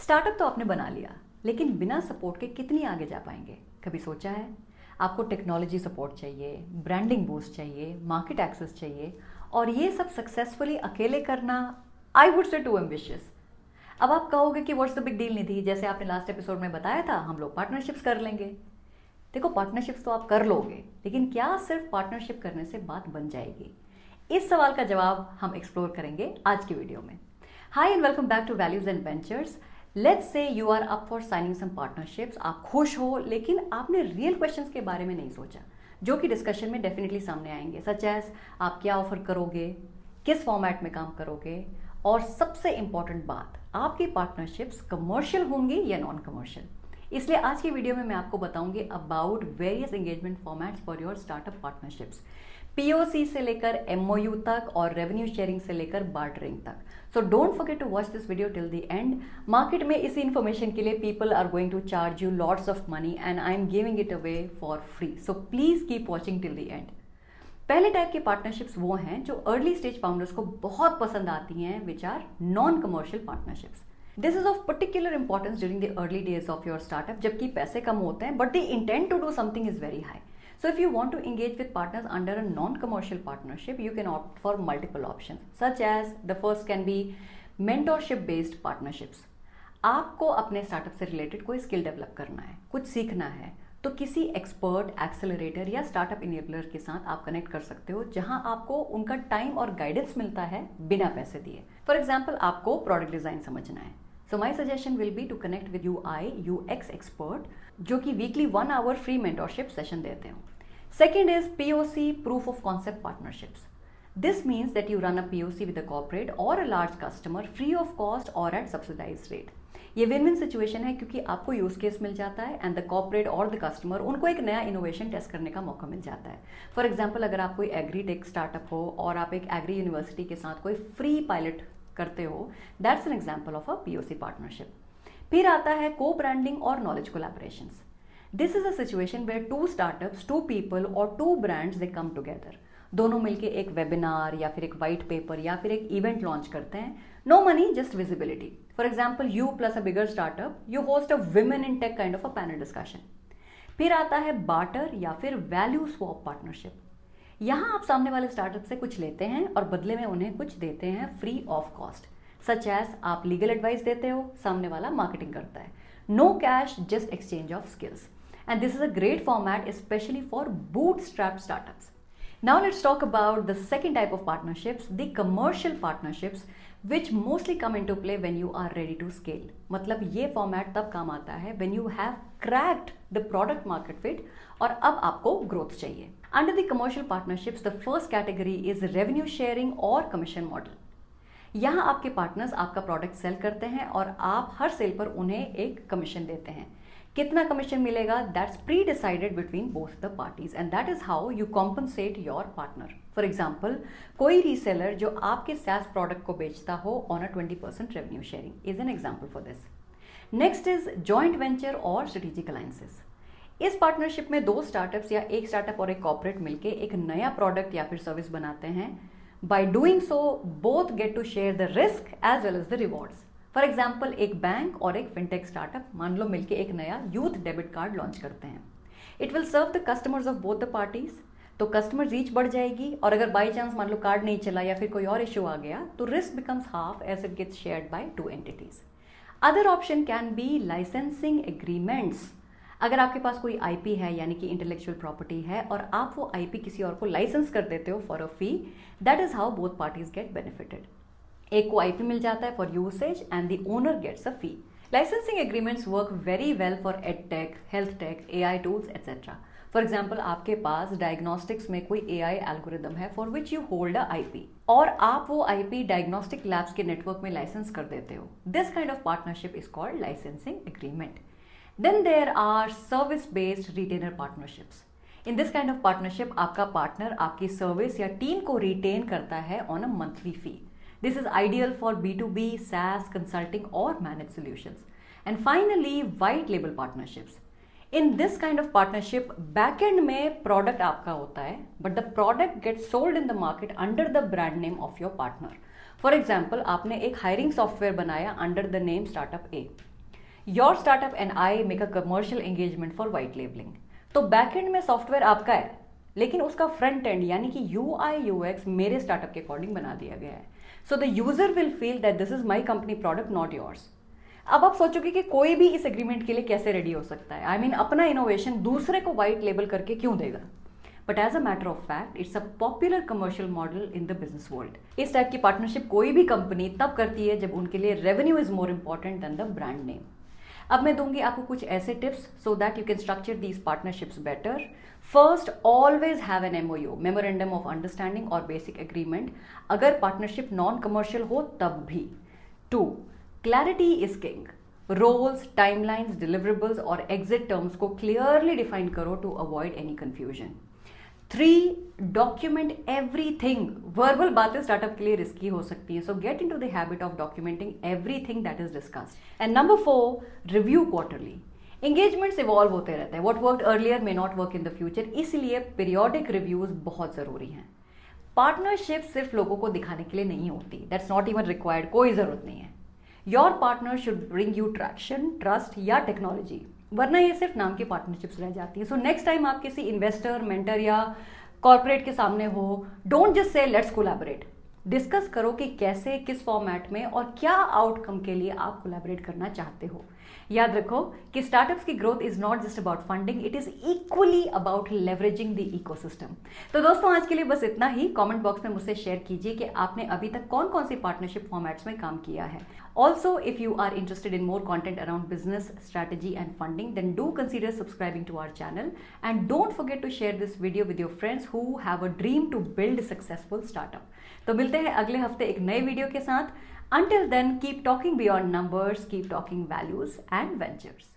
Startup तो आपने बना लिया, लेकिन बिना सपोर्ट के कितनी आगे जा पाएंगे? कभी सोचा है? आपको टेक्नोलॉजी सपोर्ट चाहिए, ब्रांडिंग बूस्ट चाहिए, मार्केट एक्सेस चाहिए, और ये सब सक्सेसफुली अकेले करना, I would say too ambitious. अब आप कहोगे कि what's the big deal Nidhi, जैसे आपने लास्ट एपिसोड में बताया था हम लोग पार्टनरशिप्स कर लेंगे। देखो, पार्टनरशिप्स तो आप कर लोगे, लेकिन क्या सिर्फ पार्टनरशिप करने से बात बन जाएगी? इस सवाल का जवाब हम एक्सप्लोर करेंगे आज की वीडियो में। Hi and welcome back to values and ventures. Let's say you are up for signing some partnerships. आप खुश हो, लेकिन आपने रियल क्वेश्चंस के बारे में नहीं सोचा, जो कि डिस्कशन में डेफिनेटली सामने आएंगे, सच एज आप क्या ऑफर करोगे, किस फॉर्मेट में काम करोगे, और सबसे इंपॉर्टेंट बात, आपकी पार्टनरशिप्स कमर्शियल होंगी या नॉन कमर्शियल। इसलिए आज की वीडियो में मैं आपको बताऊंगी about various engagement formats for your startup partnerships, POC से लेकर एमओयू तक और रेवेन्यू शेयरिंग से लेकर बार्टरिंग तक। So don't forget to watch this video till the end. Market में इसी इन्फॉर्मेशन के लिए people are going to charge you lots of money and I am giving it away for free, so please keep watching till the end. पहले type की partnerships वो हैं जो early stage founders को बहुत पसंद आती हैं, which are non commercial partnerships. This is of particular importance during the early days of your startup, जबकि पैसे कम होते हैं but the intent to do something is very high. So if you want to engage with partners under a non-commercial partnership, you can opt for multiple options, such as the first can be mentorship based partnerships. आपको अपने startup से related कोई skill develop करना है, कुछ सीखना है, तो किसी एक्सपर्ट, एक्सेलरेटर या स्टार्टअप इनेबलर के साथ आप कनेक्ट कर सकते हो, जहां आपको उनका टाइम और गाइडेंस मिलता है बिना पैसे दिए। फॉर एग्जाम्पल, आपको प्रोडक्ट डिजाइन समझना है, so my suggestion will be to connect with UX expert, जो कि weekly 1 hour free mentorship session देते हो। Second is POC, proof of concept partnerships. This means that you run a POC with a corporate or a large customer free of cost or at subsidized rate. ये win win situation है, क्योंकि आपको use case मिल जाता है and the corporate और the customer, उनको एक नया इनोवेशन टेस्ट करने का मौका मिल जाता है। फॉर एग्जाम्पल, अगर आप कोई एग्री टेक स्टार्टअप हो और आप एक एग्री यूनिवर्सिटी के साथ कोई फ्री पायलट करते हो, that's an example of a POC partnership. फिर आता है को ब्रांडिंग और knowledge collaborations. This is a situation where two startups, two people or two brands they come together. दोनों मिलके एक वेबिनार या फिर एक वाइट पेपर या फिर एक इवेंट लॉन्च करते हैं. No money, just visibility. For example, you plus a bigger startup, you host a women in tech kind of a panel discussion. फिर आता है बार्टर या फिर वैल्यू स्वैप पार्टनरशिप. यहाँ आप सामने वाले स्टार्टअप से कुछ लेते हैं और बदले में उन्हें कुछ देते हैं free of cost, such as आप लीगल एडवाइस देते हो, सामने वाला मार्केटिंग करता है. No cash, just exchange of skills. And this is a great format, especially for bootstrap startups. Now let's talk about the second type of partnerships, the commercial partnerships, which mostly come into play when you are ready to scale. मतलब ये format तब काम आता है when you have cracked the product market fit और अब आपको growth चाहिए. Under the commercial partnerships, the first category is revenue sharing और commission model. यहाँ आपके पार्टनर्स आपका प्रोडक्ट सेल करते हैं और आप हर सेल पर उन्हें एक कमीशन देते हैं. कितना कमीशन मिलेगा, that's pre decided between both the parties and that is how you compensate your partner. For example, कोई रीसेलर जो आपके SaaS प्रोडक्ट को बेचता हो on a 20% revenue sharing is an example for this. Next is joint venture और strategic alliances. इस partnership में दो स्टार्टअप्स या एक स्टार्टअप और एक कॉर्पोरेट मिलकर एक नया प्रोडक्ट या फिर सर्विस बनाते हैं. By doing so both get to share the risk as well as the rewards. For example, एक बैंक और एक फिनटेक स्टार्टअप मान लो मिलके एक नया यूथ डेबिट कार्ड लॉन्च करते हैं. It will serve the customers of both the parties, तो कस्टमर रीच बढ़ जाएगी, और अगर बाई चांस मान लो कार्ड नहीं चला या फिर कोई और इश्यू आ गया, तो risk becomes half as it gets shared by two entities. Other option can be licensing agreements. अगर आपके पास कोई IP है, यानी कि इंटेलेक्चुअल प्रॉपर्टी है, और आप वो IP किसी और को लाइसेंस कर देते हो for a fee, that is how both parties get benefited. एक को IP मिल जाता है for usage and the owner gets a fee. Licensing agreements work very well for edtech, health tech, AI tools etcetera. For example, आपके पास diagnostics में कोई AI algorithm है for which you hold a IP, और आप वो IP diagnostic labs के network में लाइसेंस कर देते हो. This kind of partnership is called licensing agreement. Then there are service-based retainer partnerships. In this kind of partnership, आपका पार्टनर आपकी सर्विस या टीम को रिटेन करता है on a monthly fee. This is ideal for B2B, SaaS, consulting or managed solutions. And finally, white label partnerships. In this kind of partnership, backend में product आपका होता है, but the product gets sold in the market under the brand name of your partner. For example, आपने एक hiring software बनाया under the name Startup A. Your startup and I make a commercial engagement for white labelling. तो back and में software आपका है, लेकिन उसका front end यानी कि UI/UX मेरे स्टार्टअप के अकॉर्डिंग बना दिया गया है। So the user will feel that this is my company product, not yours. अब आप सोचोगे कि कोई भी इस एग्रीमेंट के लिए कैसे रेडी हो सकता है, I mean, अपना इनोवेशन दूसरे को व्हाइट लेबल करके क्यों देगा। But as a matter of fact it's a popular commercial model in the business world. इस टाइप की पार्टनरशिप कोई भी कंपनी तब करती है जब उनके लिए revenue is more important than the brand name. अब मैं दूंगी आपको कुछ ऐसे tips so that you can structure these partnerships better. First, always have an MOU, memorandum of understanding और बेसिक एग्रीमेंट, अगर पार्टनरशिप नॉन कमर्शियल हो तब भी। 2, clarity is king. Roles, timelines, deliverables और एग्जिट टर्म्स को क्लियरली डिफाइन करो to avoid any confusion. 3, document everything. Verbal बातें startup के लिए रिस्की हो सकती है, so get into the habit of documenting everything that is discussed. And number 4, review quarterly. Engagements evolve होते रहते हैं, what worked earlier may not work in the future, इसलिए पीरियोडिक रिव्यूज बहुत जरूरी हैं। पार्टनरशिप सिर्फ लोगों को दिखाने के लिए नहीं होती, दैट्स नॉट इवन रिक्वायर्ड, कोई जरूरत नहीं है। Your partner should bring you traction, trust या टेक्नोलॉजी, वरना ये सिर्फ नाम की पार्टनरशिप्स रह जाती है। सो नेक्स्ट टाइम आप किसी इन्वेस्टर, मेंटर या कॉर्पोरेट के सामने हो, don't just say let's collaborate. Discuss करो कि कैसे, किस फॉर्मेट में और क्या आउटकम के लिए आप कोलैबोरेट करना चाहते हो। याद रखो कि स्टार्टअप्स की growth is not just about funding, it is equally about leveraging the ecosystem. तो दोस्तों आज के लिए बस इतना ही। कमेंट बॉक्स में मुझसे शेयर कीजिए कि आपने अभी तक कौन कौन सी पार्टनरशिप फॉर्मेट्स में काम किया है। Also if you are interested in more content around business strategy and funding, then do consider subscribing to our channel and don't forget to share this video with your friends who have a dream to build successful startup. तो मिलते हैं अगले हफ्ते एक नए video के साथ। Until then, keep talking beyond numbers, keep talking values and ventures.